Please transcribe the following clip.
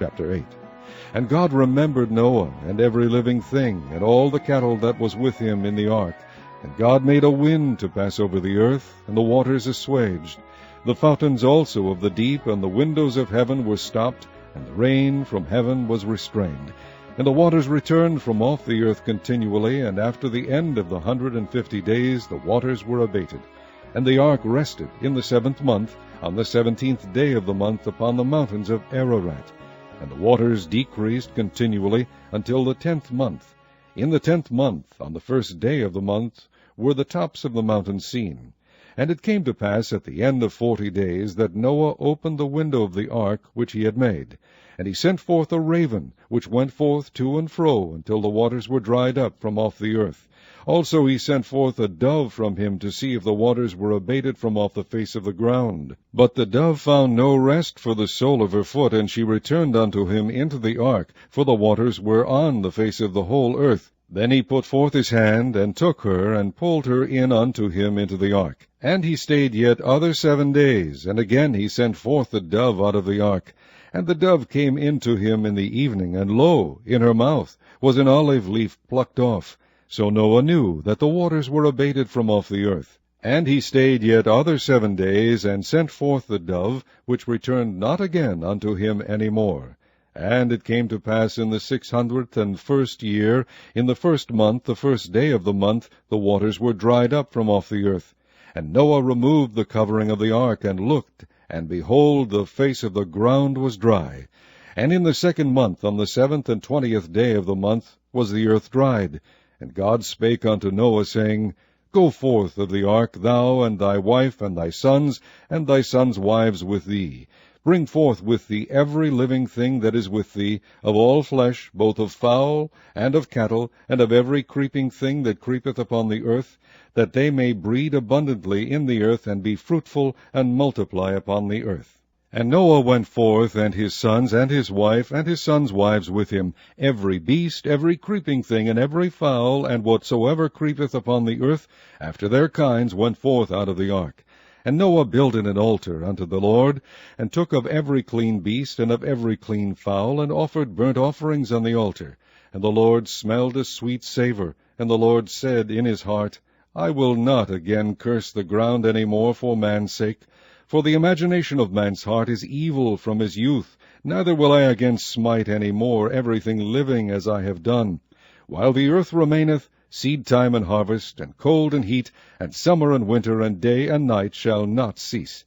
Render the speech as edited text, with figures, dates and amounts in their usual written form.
Chapter 8. And God remembered Noah, and every living thing, and all the cattle that was with him in the ark. And God made a wind to pass over the earth, and the waters assuaged. The fountains also of the deep and the windows of heaven were stopped, and the rain from heaven was restrained. And the waters returned from off the earth continually, and after the end of the 150 days the waters were abated. And the ark rested in the 7th month, on the 17th day of the month, upon the mountains of Ararat. And the waters decreased continually until the 10th month. In the 10th month, on the 1st day of the month, were the tops of the mountains seen. And it came to pass at the end of 40 days that Noah opened the window of the ark which he had made. And he sent forth a raven, which went forth to and fro until the waters were dried up from off the earth. Also he sent forth a dove from him to see if the waters were abated from off the face of the ground. But the dove found no rest for the sole of her foot, and she returned unto him into the ark, for the waters were on the face of the whole earth. Then he put forth his hand, and took her, and pulled her in unto him into the ark. And he stayed yet other 7 days, and again he sent forth the dove out of the ark. And the dove came in to him in the evening, and lo, in her mouth was an olive leaf plucked off. So Noah knew that the waters were abated from off the earth. And he stayed yet other 7 days, and sent forth the dove, which returned not again unto him any more. And it came to pass in the 601st year, in the 1st month, the 1st day of the month, the waters were dried up from off the earth. And Noah removed the covering of the ark, and looked, and behold, the face of the ground was dry. And in the 2nd month, on the 7th and 20th day of the month, was the earth dried. And God spake unto Noah, saying, Go forth of the ark, thou, and thy wife, and thy sons wives with thee. Bring forth with thee every living thing that is with thee, of all flesh, both of fowl, and of cattle, and of every creeping thing that creepeth upon the earth, that they may breed abundantly in the earth, and be fruitful, and multiply upon the earth. And Noah went forth, and his sons, and his wife, and his sons' wives with him, every beast, every creeping thing, and every fowl, and whatsoever creepeth upon the earth, after their kinds, went forth out of the ark. And Noah builded an altar unto the Lord, and took of every clean beast, and of every clean fowl, and offered burnt offerings on the altar. And the Lord smelled a sweet savour. And the Lord said in his heart, I will not again curse the ground any more for man's sake. For the imagination of man's heart is evil from his youth, neither will I again smite any more everything living as I have done. While the earth remaineth, seed time and harvest, and cold and heat, and summer and winter, and day and night shall not cease.